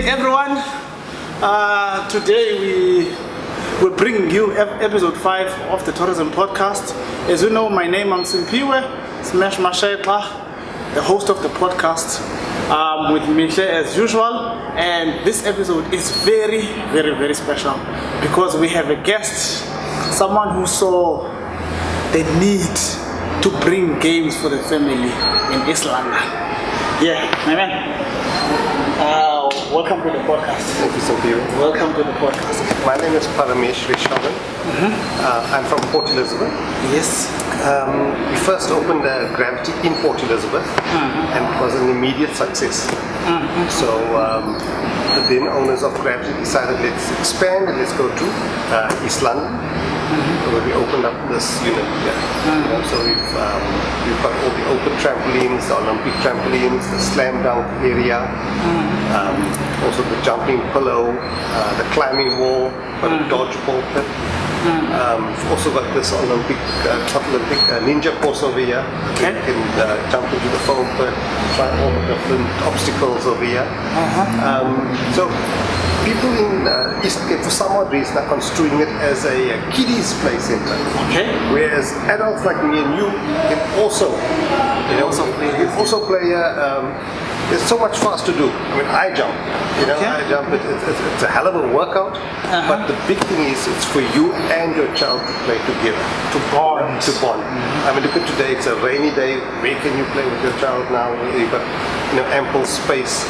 day, everyone. Today we will bring you episode 5 of the Tourism Podcast. As you know, my name is Simpiwe Smash Mashekla, the host of the podcast, with Misha as usual. And this episode is very, very, very special because we have a guest, someone who saw the need to bring games for the family in East London. Yeah, my man. Welcome to the podcast. Thank you, Sophia. Welcome to the podcast. My name is Pramesh Reshalin. I'm from Port Elizabeth. Yes. We first opened Gravity in Port Elizabeth, and it was an immediate success. So the then owners of Gravity decided, let's expand and let's go to East London, where we opened up this unit here. So we've got all the open trampolines, the Olympic trampolines, the slam dunk area, also the jumping pillow, the climbing wall, the DodgeBall pit. We've also got this Olympic ninja course over here. Okay. You can jump into the foam pit, try all the different obstacles over here. So people in East Cape, for some odd reason, are construing it as a kiddies play center. Okay. Whereas adults like me and you can also, play. There's so much for us to do. I mean, I jump. I jump. It's a hell of a workout. But the big thing is, it's for you and your child to play together, to bond. I mean, look at today. It's a rainy day. Where can you play with your child now? You've got ample space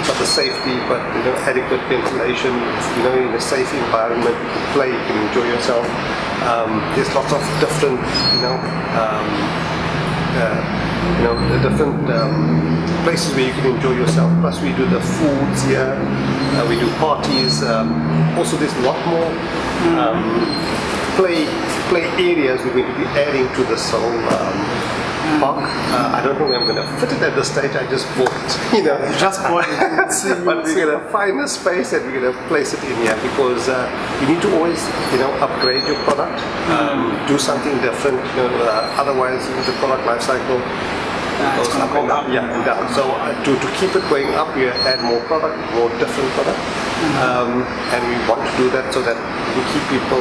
for the safety, but adequate ventilation. In a safe environment, you can play. You can enjoy yourself. There's lots of different, the different places where you can enjoy yourself. Plus we do the foods here, we do parties. Also there's a lot more play areas we're going to be adding to this whole park. I don't know where I'm going to fit it at this stage. I just bought it, Just bought it. But we're going to find a space and we're going to place it in here because you need to always, upgrade your product, do something different. Otherwise, the product life cycle goes up and up, and down. So to keep it going up, we add more product, more different product, and we want to do that so that we keep people.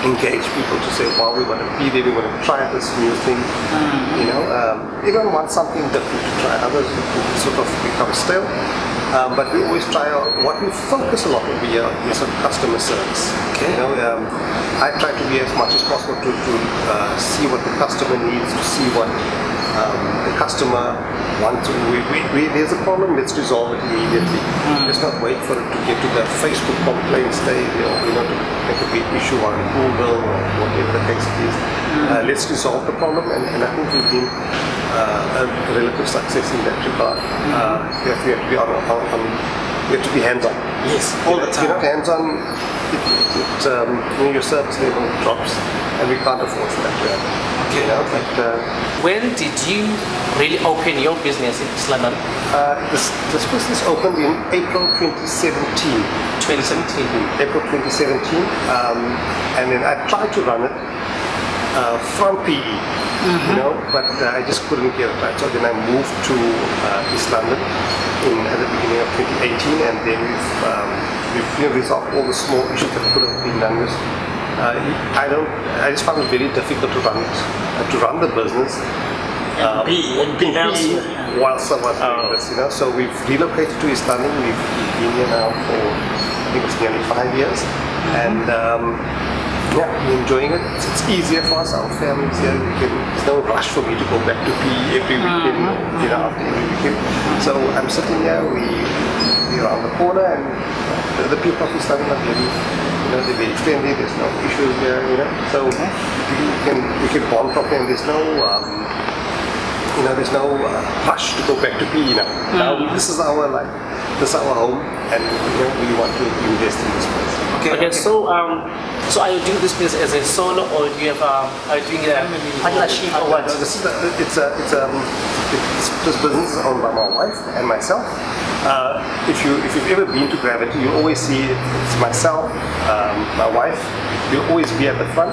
Engage people to say, wow, we want to be there, we want to try this new thing. Everyone wants something different to try. Others sort of become stale. But we always try what we focus a lot over here is on customer service. Okay. I try to be as much as possible to see what the customer needs, to see what the customer wants. There's a problem, let's resolve it immediately. Let's not wait for it to get to the Facebook complaint stage, to make a big issue on Google or whatever the case is. Let's resolve the problem, and I think we've been a relative success in that regard. We have to be we have to be hands-on. Yes, all the time. If you're not hands-on, your service level drops, and we can't afford that. Okay. When did you really open your business in East London? This business opened in April 2017. April 2017, and then I tried to run it from PE, but I just couldn't get it right. So then I moved to East London at the beginning of 2018, and then we've resolved all the small issues that could have been done. I just found it very difficult to run the business. Whilst I was doing this, so we've relocated to East London. We've been here now for I think it's nearly 5 years, and we're enjoying it. It's easier for us, our families here. There's no rush for me to go back to PE every weekend, after every weekend. So I'm sitting here. We're around the corner, and the people of East London are very, they're very friendly. There's no issues here, So we can bond properly, and there's no. There's no rush to go back to PE now. Now this is our life, this is our home, and we want to invest in this place. Okay. So are you doing this business as a solo, or do you have are you doing a partnership or what? This business is owned by my wife and myself. If you've ever been to Gravity, you always see it's myself, my wife, will always be at the front,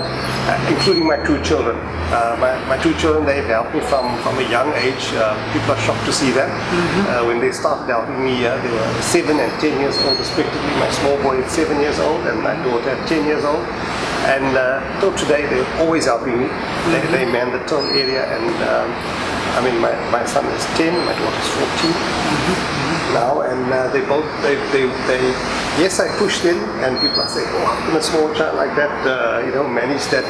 including my two children. My two children, they've helped me from a young age. People are shocked to see that. When they started helping me, they were 7 and 10 years old respectively. My small boy is 7 years old and my daughter 10 years old. And till today, they're always helping me. They man the town area, and I mean, my son is 10, my daughter is 14 now, and they both, yes, I pushed in, and people are saying, oh, how can a small child like that, manage that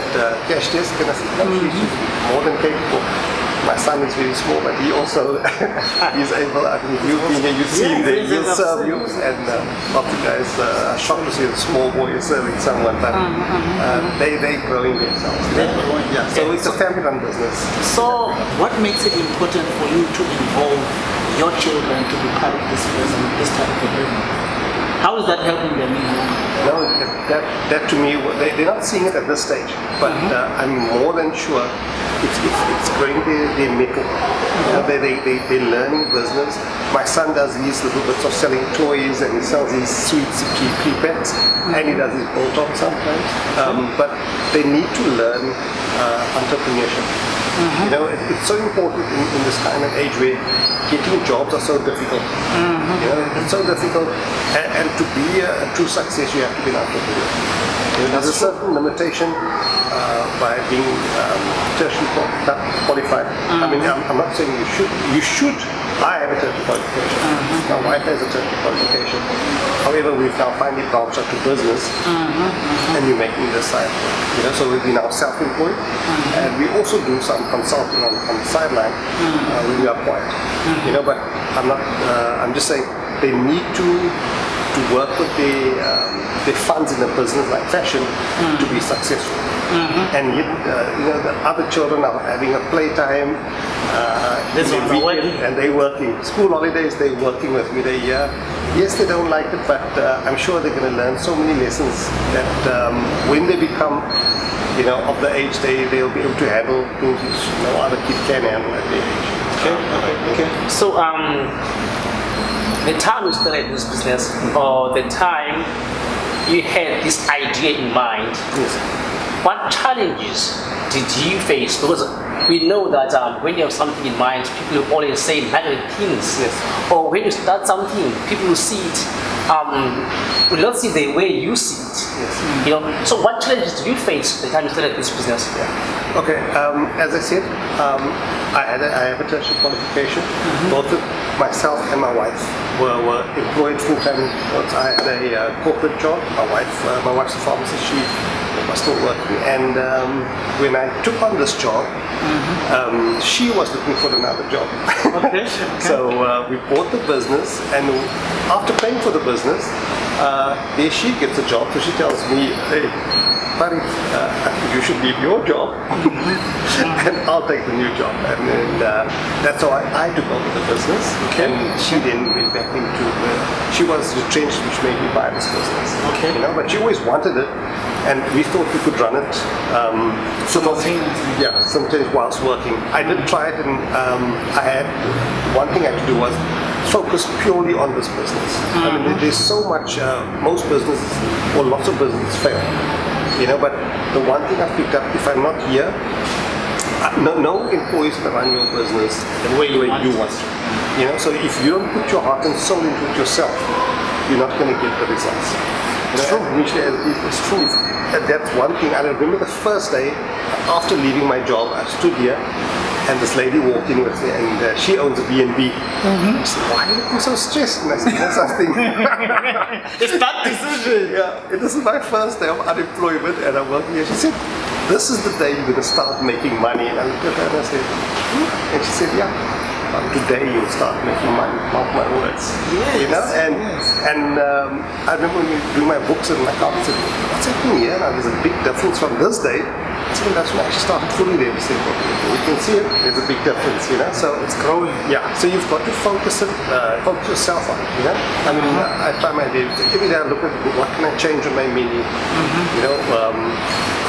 cash desk? And I said, no, she's more than capable. My son is very small, but he also is able. I mean, you've been here, you've seen the he'll serve you, and lots of guys are shocked to see a small boy is serving someone, but they're growing themselves. Yeah, so it's a family-run business. So, what makes it important for you to involve your children to be part of this business, this type of a business? How is that helping them in home? No, that to me, they're not seeing it at this stage, but I'm more than sure it's growing their mettle. They're learning business. My son does these little bits of selling toys, and he sells these sweets, pipets, and he does his bolt-on sometimes. But they need to learn entrepreneurship. It's so important in this kind of age where getting jobs are so difficult. It's so difficult, and to be a true success, you have to be an entrepreneur. There's a certain limitation by being tertiary qualified. I mean, I'm not saying you should. You should. I have a tertiary qualification. My wife has a tertiary qualification. However, we've now finally branched out to business, and we're making this side. So we've been now self-employed, and we also do some consulting on the sideline when we are quiet. But I'm not. I'm just saying they need to work with their funds in a business like fashion to be successful. And yet, the other children are having a playtime. And they're working. School holidays, they're working with me. Yes, they don't like it, but I'm sure they're going to learn so many lessons that when they become, of the age, they'll be able to handle things which no other kid can handle at their age. Okay. So, the time you started this business, or the time you had this idea in mind, what challenges did you face? Because we know that when you have something in mind, people will always say negative things. Or when you start something, people will see it, will not see the way you see it. So what challenges did you face the time you started this business? Okay, as I said, I have a tertiary qualification. Both myself and my wife were employed full-time. I had a corporate job. My wife's a pharmacist. She was still working. And when I took on this job, she was looking for another job. So we bought the business, and after paying for the business, there she gets a job. So she tells me, hey, buddy, I think you should leave your job and I'll take the new job. And then that's how I took over the business. And she then went back into she was retrenched, which made me buy this business. But she always wanted it, and we thought we could run it sometimes whilst working. I did try it, and I had one thing I had to do was focus purely on this business. I mean, there's so much, most businesses, or lots of businesses fail. But the one thing I've picked up, if I'm not here, no employees can run your business the way you want to. So if you don't put your heart and soul into it yourself, you're not going to get the results. It's true. That's one thing. I remember the first day after leaving my job, I stood here, and this lady walked in with me, and she owns a B&B. She said, why are you looking so stressed? And I said, yes, I think. It's that decision. This is my first day of unemployment, and I'm working here. She said, this is the day you're going to start making money. And I looked at her and I said, and she said, today you'll start making money, mark my words. And I remember when you do my books and my cards, I said, what's happening here? Now there's a big difference from this day So that's when I actually started fully there. We said, okay, we can see it. There's a big difference, you know. So It's growing. yeah. So you've got to focus yourself on it, you know. I mean, I try my day. Every day I look at what can I change on my menu. You know,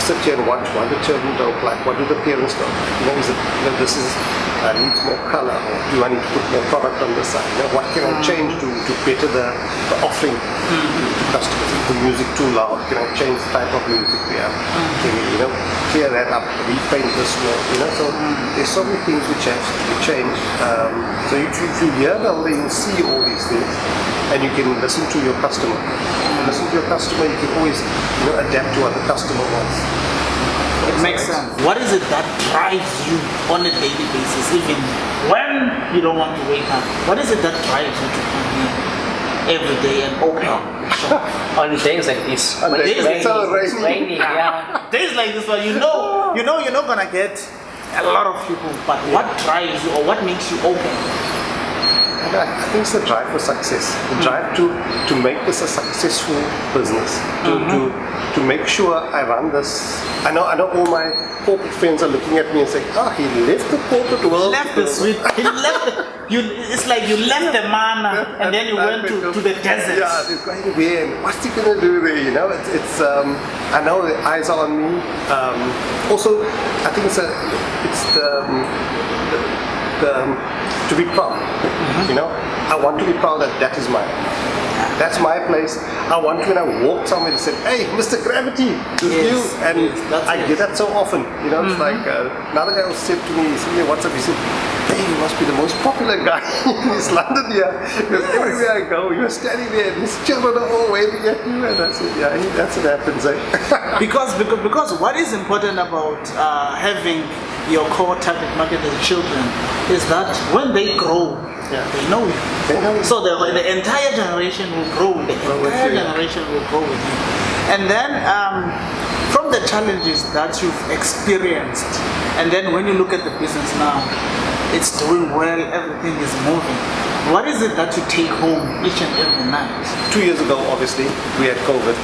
sit here and watch what the children don't like, what do the parents don't like. You know, is it, you know, this is needs more color, or do I need to put more product on the side? You know, what can I change to better the offering to customers? Is the music too loud? Can I change the type of music we have? Can we, you know, clear that up, repaint this more? You know, so there's so many things which have to change. So if you hear them, then you see all these things, and you can listen to your customer. Listen to your customer. You can always, you know, adapt to what the customer wants. It makes sense. What is it that drives you on a daily basis, even when you don't want to wake up? What is it that drives you to come here every day and open up the shop? On days like this. On days like this. It's raining, yeah. Days like this one, you know you're not gonna get a lot of people. But what drives you, or what makes you open? And I think it's the drive for success, the drive to make this a successful business, to make sure I run this. I know all my corporate friends are looking at me and saying, "Oh, he left the corporate world. Left the sweet. He left. It's like you left the man and then you went to the desert. Yeah, he's going away, and what's he gonna do there? You know, it's I know the eyes are on me. Also, I think it's to be proud. You know, I want to be proud that is mine. That's my place. I want to, when I walk somewhere, to say, "Hey, Mr. Gravity, this is you." And I get that so often. You know, it's like another guy said to me, he said, "Hey, what's up?" He said, "Hey, you must be the most popular guy in East London here. Because everywhere I go, you're standing there, and these children are all waving at you." And I said, "Yeah, that's what happens." Because what is important about having your core target market as children is that when they grow, they know you. So the entire generation will grow with you. The entire generation will grow with you. And then from the challenges that you've experienced, and then when you look at the business now, it's doing well, everything is moving. What is it that you take home each and every night? 2 years ago, obviously, we had COVID,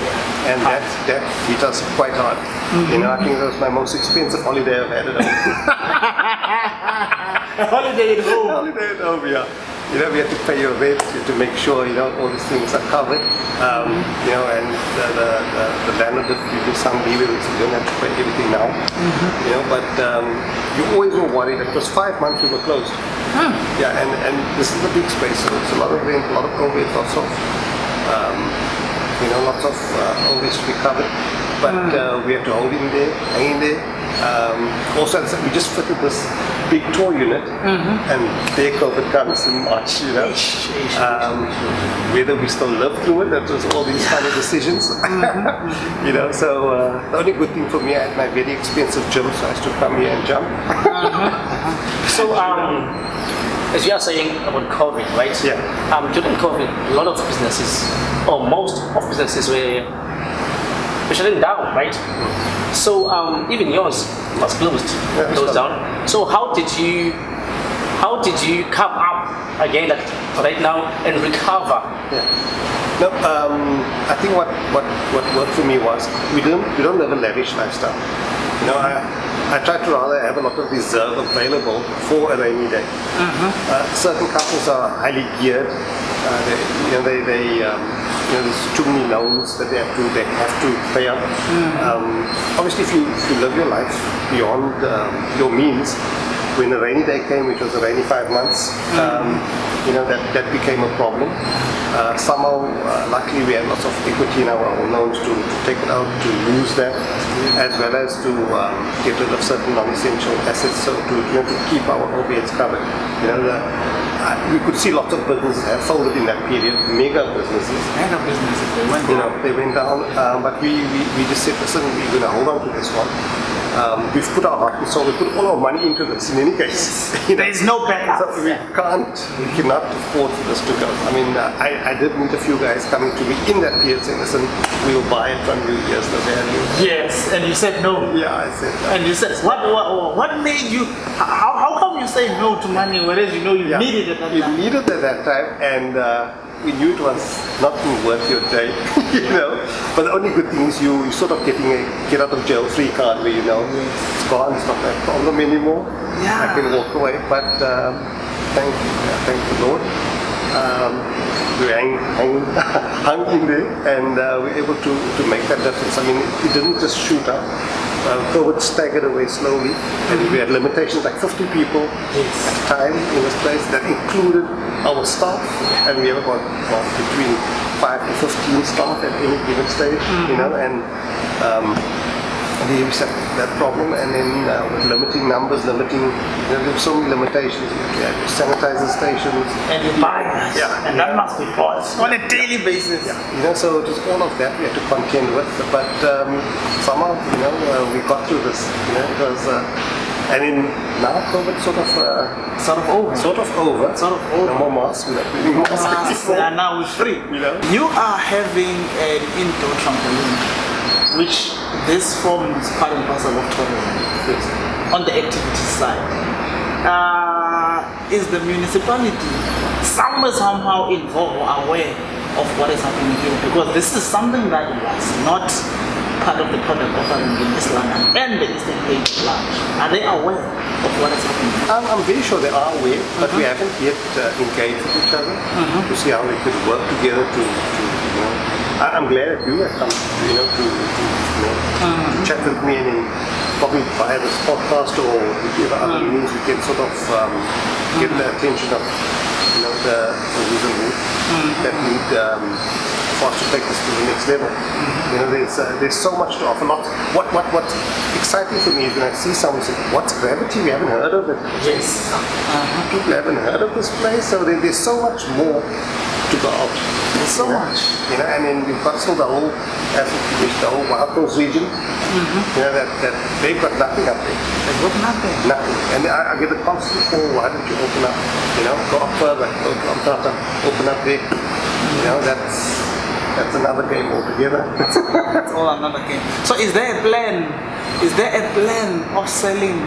and that hit us quite hard. You know, I think that was my most expensive holiday I've had at home. A holiday at home. Holiday at home, yeah. You know, we had to pay your rent, you had to make sure, you know, all these things are covered. You know, and the landlord did give you some leeway, so you don't have to pay everything now. You know, but you always were worried. It was 5 months we were closed. Yeah, and this is a big space, so it's a lot of rent, a lot of overhead, lots of, you know, lots of overheads to be covered. But we had to hold in there, hang in there. Also, we just fitted this big tour unit, and there COVID comes in March, you know. Whether we still live through it, that was all these kind of decisions. You know, so the only good thing for me, I had my very expensive gym, so I used to come here and jump. So, as you are saying about COVID, right? Yeah. During COVID, a lot of businesses, or most of businesses were shutting down, right? So even yours was closed down. So how did you come up again, like right now, and recover? No, I think what worked for me was we don't live a lavish lifestyle. You know, I try to rather have a lot of reserve available for a rainy day. Certain couples are highly geared. There's too many loans that they have to pay up. Obviously, if you live your life beyond your means, when a rainy day came, which was a rainy 5 months, you know, that became a problem. Somehow, luckily, we had lots of equity in our own loans to take it out, to use that, as well as to get rid of certain non-essential assets, so to keep our overheads covered. You know, we could see lots of businesses have folded in that period, mega businesses. They went down, but we just said, listen, we're going to hold on to this one. We've put our heart and soul, we put all our money into this in any case. There is no backup. So we cannot afford for this to go. I mean, I did meet a few guys coming to me in that period saying, listen, we'll buy it from you, here's the value. Yes, and you said no. Yeah, I said no. And you said, what made you, how come you say no to money, whereas you know you needed it at that time? You needed it at that time, and we knew it was not worth your day, you know. But the only good thing is you're sort of getting a get out of jail free card where, you know, it's gone, it's not a problem anymore. Yeah. I can walk away. But thank the Lord. We hung in there, and we were able to make that difference. I mean, it didn't just shoot up. COVID staggered away slowly, and we had limitations like 50 people at a time in this place. That included our staff, and we have about between 5 to 15 staff at any given stage, you know, and we set that problem, and then with limiting numbers, you know, there were so many limitations. You had sanitizer stations, And you buy it. Yeah. And that must be forced on a daily basis. you know, so it was all of that we had to contend with, but somehow, you know, we got through this, you know, it was, and in now COVID sort of over. No more masks, we're not doing masks. And now we're free. You know? You are having an indoor trampoline, which this forms part and parcel of tourism on the activity side. Is the municipality somehow involved or aware of what is happening here? Because this is something that was not part of the product offering in East London and the Eastern Cape large. Are they aware of what is happening? I'm very sure they are aware, but we haven't yet engaged with each other to see how we could work together to you know. I'm glad that you have come, you know, to chat with me, and then probably via this podcast or whatever other means we can sort of get the attention of, you know, the reason that need for us to take this to the next level. You know, there's so much to offer. What's exciting for me is when I see someone say, "What's Gravity? We haven't heard of it." Yes. People haven't heard of this place, so there's so much more to go out. There's so much. You know, I mean, we've got still the whole the whole Wild Coast region. You know, that they've got nothing up there. They've got nothing. Nothing. And I get the constant call, why don't you open up? You know, go up further, go to Amtata, open up there. You know, that's another game altogether. That's all another game. So is there a plan? Is there a plan of selling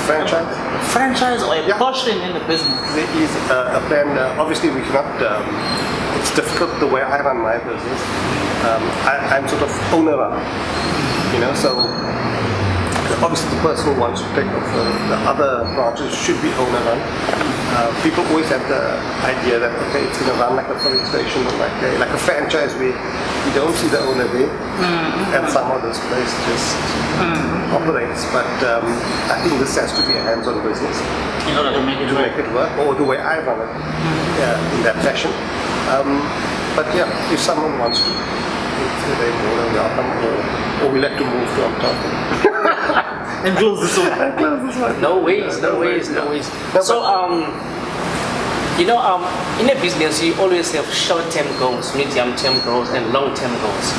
franchise or a portion in the business? There is a plan. Obviously, we cannot. It's difficult the way I run my business. I'm sort of owner, you know. So obviously, the person who wants to take off the other branches should be owner run. People always have the idea that okay, it's going to run like a filling station or like a franchise where you don't see the owner there, and somehow this place just operates. But I think this has to be a hands-on business In order to make it work. or the way I run it, in that fashion. But yeah, if someone wants to, they're more than welcome, or we'll have to move to Amtata. And close this one. No ways. So, you know, in a business, you always have short-term goals, medium-term goals, and long-term goals.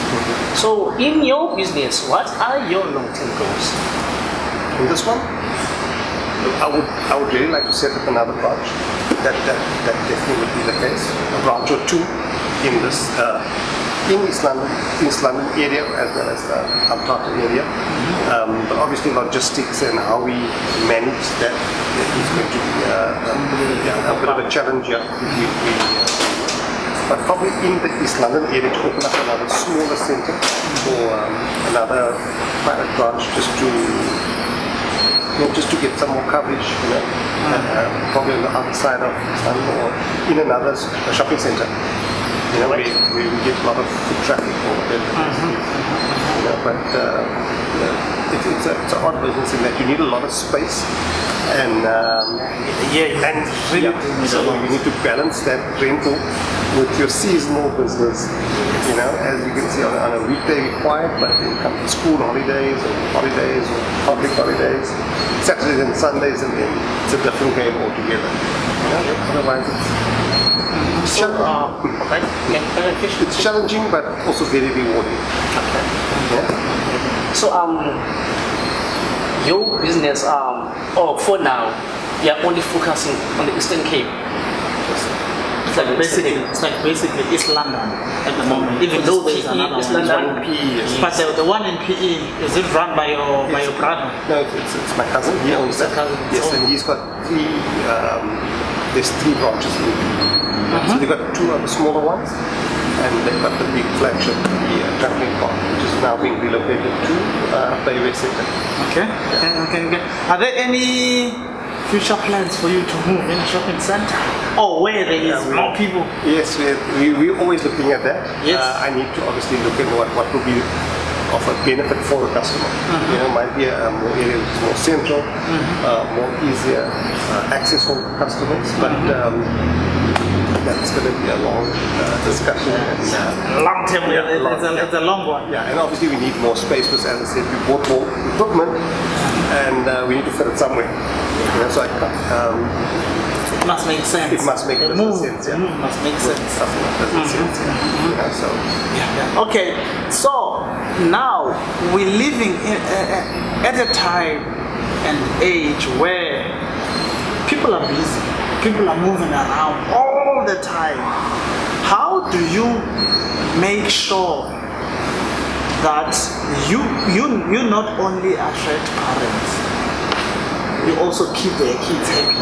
So, in your business, what are your long-term goals? In this one, I would really like to set up another branch. That definitely would be the case. A branch or two in this in East London area as well as the Amtata area. But obviously logistics and how we manage that is going to be a bit of a challenge. But probably in the East London area to open up another smaller centre or another private branch just to get some more coverage, you know, probably on the other side of East London or in another shopping centre. You know, we get a lot of foot traffic over there. You know, but it's an odd business in that you need a lot of space, and so you need to balance that rental with your seasonal business. You know, as you can see on a weekday we're quiet, but then come to school holidays or public holidays, Saturdays and Sundays, and then it's a different game altogether. You know, otherwise it's it's challenging, but also very rewarding. Yeah. So, your business, for now, you are only focusing on the Eastern Cape. It's like basically East London at the moment. Even though there's another East one. London. But the one in PE, is it run by your brother? No, it's my cousin. He owns that. Yes, and he's got there's 3 branches in PE. So they've got two other smaller ones, and they've got the big flagship, the trampoline park, which is now being relocated to Playway Center. Okay. Are there any future plans for you to move in a shopping center? Or where there is more people? Yes, we're always looking at that. Yes. I need to obviously look at what will be of a benefit for the customer. You know, might be a more area which is more central, more easier access for customers, but that's going to be a long discussion. Long term, it's a long one. Yeah, and obviously we need more space because, as I said, we bought more equipment and we need to fit it somewhere. You know, so it must make sense. It must make business sense. Yeah. Must make sense. Something that doesn't sense. You know, so. Okay, so now we're living at a time and age where people are busy, people are moving around all the time. How do you make sure that you not only attract parents, you also keep their kids happy?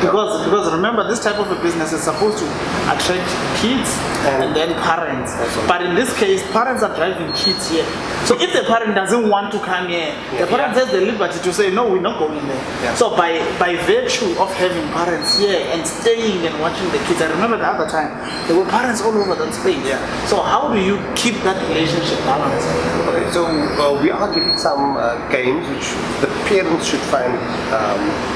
Because remember, this type of a business is supposed to attract kids and then parents. But in this case, parents are driving kids here. So if the parent doesn't want to come here, the parent has the liberty to say, no, we're not going there. Yeah. So by virtue of having parents here and staying and watching the kids, I remember the other time, there were parents all over that space. Yeah. So how do you keep that relationship balanced? Okay, so we are getting some games which the parents should find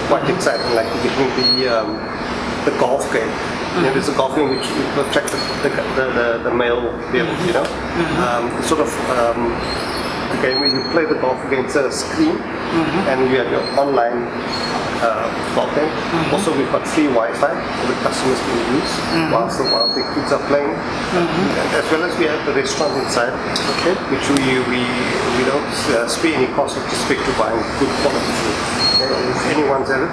quite exciting, like we're getting the golf game. You know, there's a golf game which will attract the male parents, you know. Sort of the game where you play the golf against a screen and you have your online golf game. Also, we've got free Wi-Fi that the customers can use while the kids are playing. And as well as we have the restaurant inside, which we don't spare any cost with respect to buying good quality food. If anyone's at it,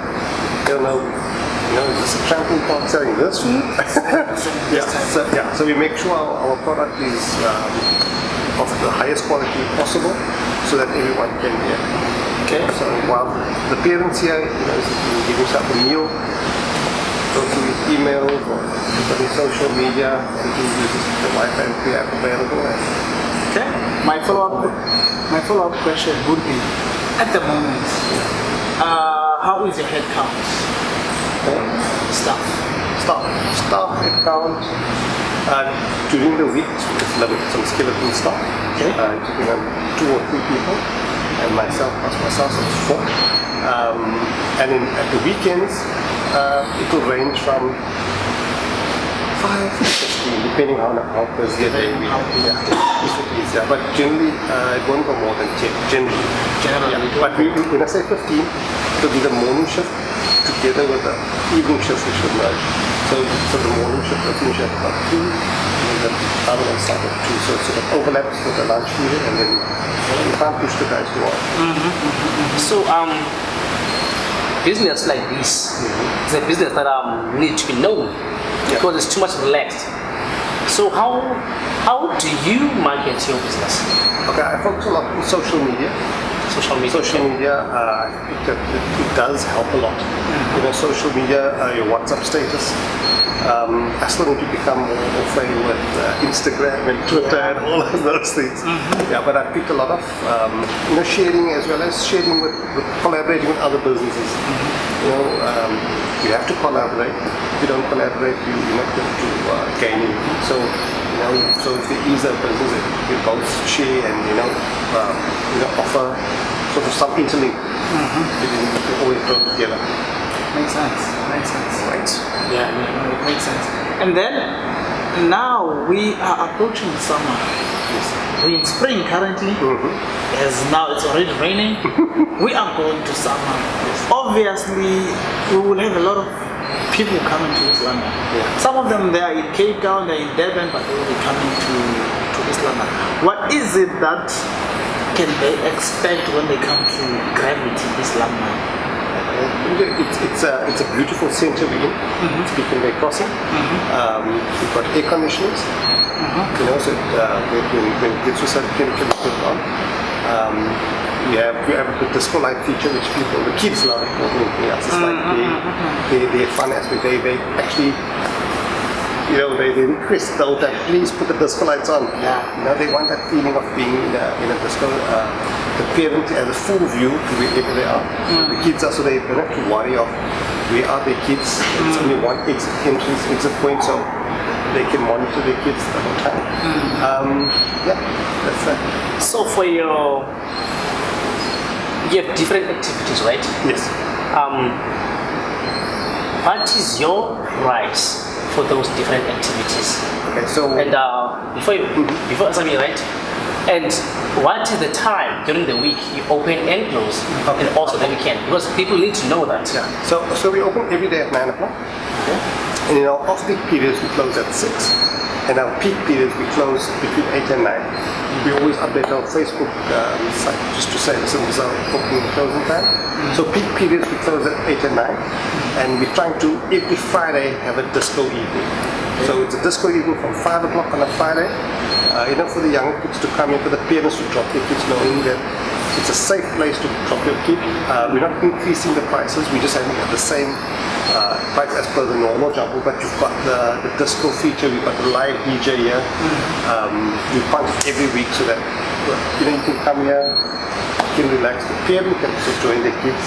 they'll know. You know, is this a trampoline park selling this food? So we make sure our product is of the highest quality possible, so that everyone can get. Okay. So while the parents here, you know, you give yourself a meal, go through his emails or put his social media, and he uses the Wi-Fi we have available. Okay. My follow-up question would be, at the moment, how is your head count? Staff headcount during the week it's limited, some skeleton staff. Keeping on 2 or 3 people, and myself so it's 4. And at the weekends it will range from 5 to 15, depending on how busy a day we have. But generally it won't go more than 10. Generally. But when I say 15, it will be the morning shift together with the evening shift which will merge. So the morning shift will finish at about 2, and then the other one starts at 2. So it sort of overlaps with the lunch period, and then you can't push the guys too hard. So business like this is a business that needs to be known because it's too much relaxed. So how do you market your business? Okay, I focus a lot on social media. Social media, it does help a lot. You know, social media, your WhatsApp status. I still need to become more familiar with Instagram and Twitter and all of those things. Yeah, but I picked a lot of sharing, as well as sharing with collaborating with other businesses. You know, you have to collaborate. If you don't collaborate, you're not going to gain anything. So, you know, so if there is a business that we both share and offer sort of some interlink, we can always go together. Makes sense. Right. Yeah, it makes sense. And then now we are approaching summer. We're in spring currently, as now it's already raining. We are going to summer. Obviously, we will have a lot of people coming to East London. Some of them, they are in Cape Town, they're in Durban, but they will be coming to East London. What is it that can they expect when they come to Gravity East London? It's a beautiful centre we're in. It's Beacon Bay Crossing. We've got air conditioners. You know, so when it gets to a certain temperature, we put it on. We have the disco light feature, which the kids love more than anything else. It's like the fun aspect. They actually, they request though that please put the disco lights on. Yeah. They want that feeling of being in a disco. The parent has a full view to wherever they are. The kids are, so they don't have to worry of where are their kids. It's only one exit point, so they can monitor their kids the whole time. That's that. So for you have different activities, right? Yes. What is your price for those different activities? Okay, so And before answer me, right? And what is the time during the week you open and close, and also the weekend? Because people need to know that. yeah, so we open every day at 9 o'clock. Okay. And in our off-peak periods we close at 6. And our peak periods we close between 8 and 9. We always update our Facebook site just to say this is our opening and closing time. So peak periods we close at 8 and 9. And we're trying to every Friday have a disco evening. So it's a disco evening from 5 o'clock on a Friday. For the younger kids to come in, for the parents to drop their kids, knowing that it's a safe place to drop your kid. We're not increasing the prices, we're just having the same price as per the normal jumbo, but you've got the disco feature, we've got the live DJ here. We punch every week so that you can come here, you can relax. The parent can also join their kids.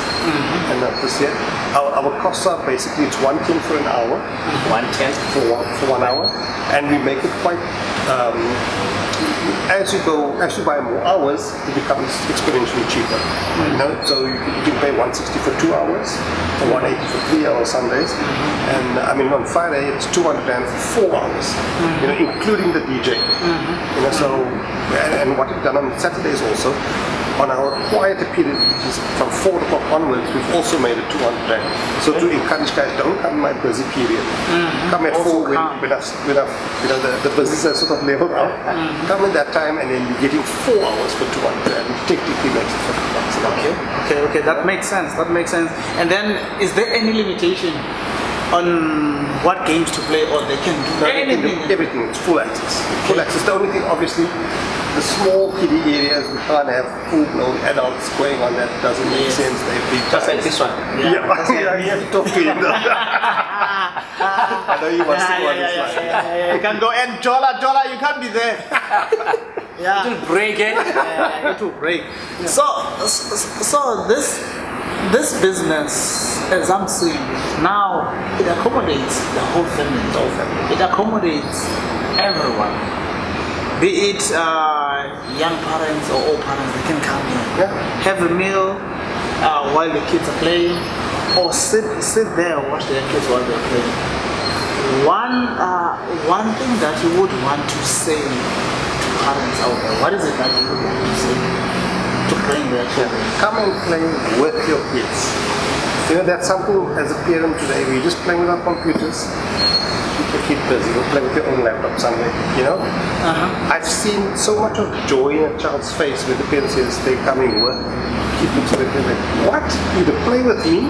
And this year, our costs are basically it's 110 for an hour. 110 for 1 hour, and we make it quite. As you buy more hours, it becomes exponentially cheaper. So you can pay 160 for 2 hours, or 180 for 3 hours Sundays, and on Friday it's 200 rand for 4 hours, including the DJ. So and what we've done on Saturdays also. On our quieter period, which is from 4 o'clock onwards, we've also made it 200 rand. So to encourage guys, don't come in my busy period. Come at 4 when the business has sort of leveled out. Come in that time, and then you're getting 4 hours for 200 rand. It technically makes it 50 bucks an hour. Okay. That makes sense. And then, is there any limitation on what games to play, or they can do anything? Everything. It's full access. Full access. The only thing, obviously, the small kiddie areas, we can't have full-blown adults going on. That doesn't make sense. They're big Just like guys. this one. Yeah, you have to talk to him though. I know he wants to go on this line. You can go, and Jola, you can't be there. It will break it. It will break. So this business, as I'm seeing it now, it accommodates the whole family. It accommodates everyone. Be it young parents or old parents, they can come here, have a meal while the kids are playing, or sit there and watch their kids while they're playing. One thing that you would want to say to parents out there, what is it that you would want to say to bring their children? Come and play with your kids. That's something as a parent today, we're just playing with our computers. Keep your kid busy, go play with your own laptop someday, I've seen so much of joy in a child's face when the parent says they're coming with. Keep it so that they're like, what? You to play with me?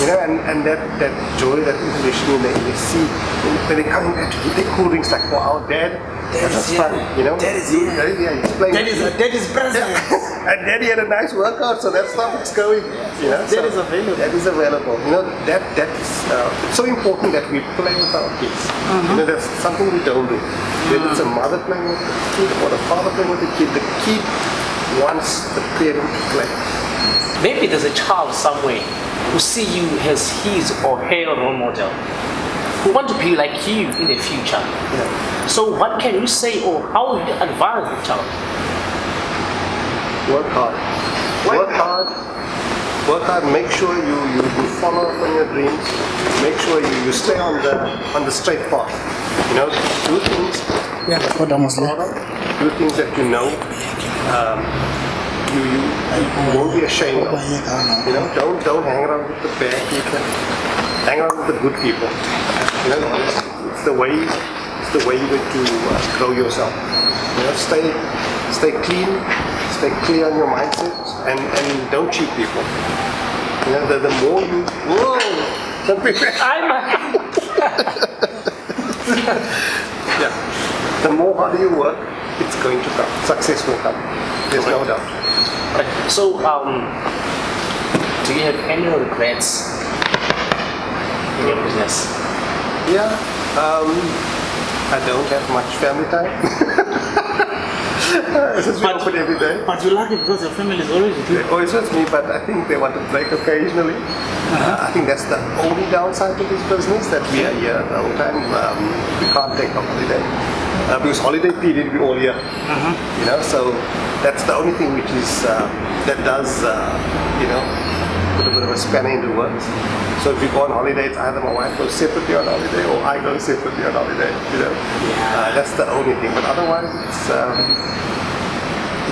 And that joy, that intuition, they see when they're coming back to get their cool drinks, like, wow, Dad, that was fun, Dad is here. Dad is present. And Daddy had a nice workout, so that stuff is going. That is available. That is available. That is it's so important that we play with our kids. That's something we don't do. Whether it's a mother playing with the kid or the father playing with the kid wants the parent to play. Maybe there's a child somewhere who see you as his or her role model, who want to be like you in the future. So what can you say, or how would you advise the child? Work hard. Work hard. Make sure you follow up on your dreams. Make sure you stay on the straight path. Do things. Do things that you know. You won't be ashamed of. Don't hang around with the bad people. Hang around with the good people. It's the way you're going to grow yourself. Stay clean. Stay clear on your mindset, and don't cheat people. The more you the more harder you work, it's going to come. Success will come. There's no doubt. Right. So, do you have any regrets in your business? Yeah, I don't have much family time. Since we open every day. But you're lucky because your family is always with you. They're always with me, but I think they want to break occasionally. I think that's the only downside to this business, that we are here the whole time. We can't take a holiday. Because holiday period we all here. You know, so that's the only thing which is that does you know, put a bit of a spanner into the works. So if we go on holiday, it's either my wife goes separately on holiday or I go separately on holiday. You know, that's the only thing. But otherwise,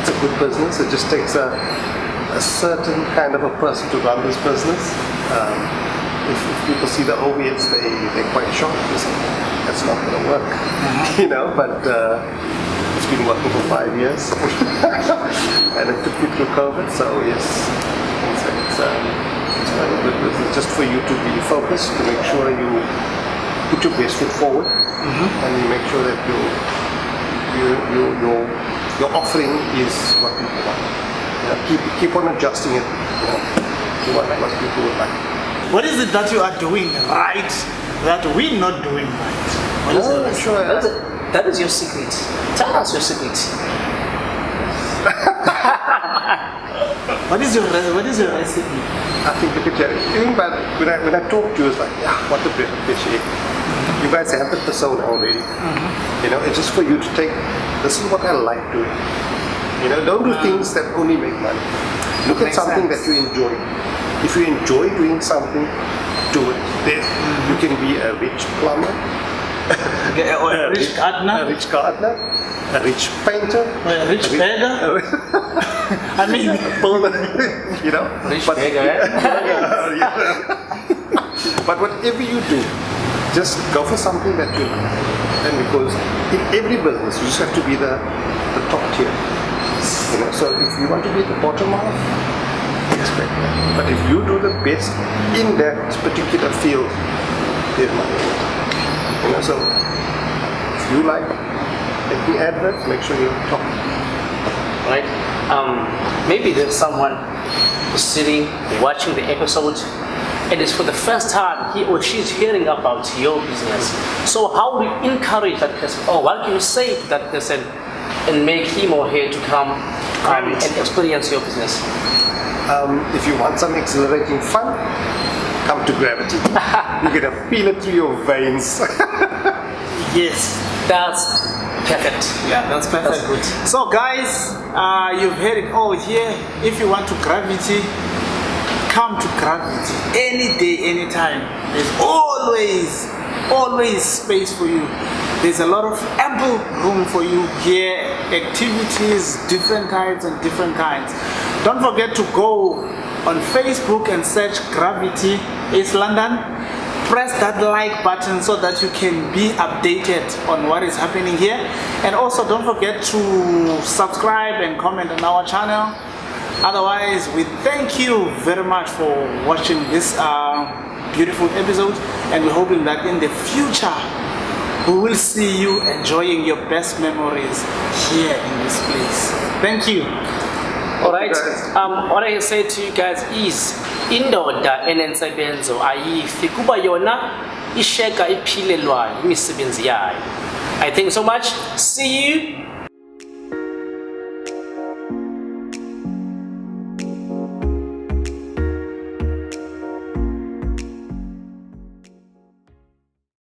it's a good business. It just takes a certain kind of a person to run this business. If people see the overheads, they're quite shocked. They say, that's not going to work. You know, but it's been working for 5 years. And it took me through COVID, so yes, it's quite a good business. Just for you to be focused, to make sure you put your best foot forward, and you make sure that your offering is what people want. You know, keep on adjusting it, you know, to what people would like. What is it that you are doing right that we're not doing right? What is it? Sure. That is your secret. Tell us your secret. What is your recipe? I think look at you. Even when I talk to you, it's like, yeah, what a bit of fish here. You guys have the persona already. You know, it's just for you to take, this is what I like doing. You know, don't do things that only make money. Look at something that you enjoy. If you enjoy doing something, do it. Then you can be a rich plumber, A rich gardener, a rich painter, a rich beggar. I mean, you know. Rich beggar, But whatever you do, just go for something that you like. And because in every business, you just have to be the top tier. You know, so if you want to be at the bottom half, expect that. But if you do the best in that particular field, there's money. You know, so if you like making adverts, make sure you're top. right? Maybe there's someone who's sitting, watching the episode, and it's for the first time he or she is hearing about your business. So how do you encourage that person, or what do you say to that person and make him or her to come and experience your business? If you want some exhilarating fun, come to Gravity. You're gonna feel it through your veins. yes. That's perfect. Yeah, that's perfect. That's good. So guys, you've heard it all here. If you want to Gravity, come to Gravity any day, anytime. There's always space for you. There's a lot of ample room for you here, activities, different types and different kinds. Don't forget to go on Facebook and search Gravity East London. Press that like button so that you can be updated on what is happening here. And also don't forget to subscribe and comment on our channel. Otherwise, we thank you very much for watching this beautiful episode, and we're hoping that in the future we will see you enjoying your best memories here in this place. Thank you. Alright, what I can say to you guys is indoda enensebenzo ayifi kuba yona isheka iphilelwayo imisebenzi yayo. I thank you so much. See you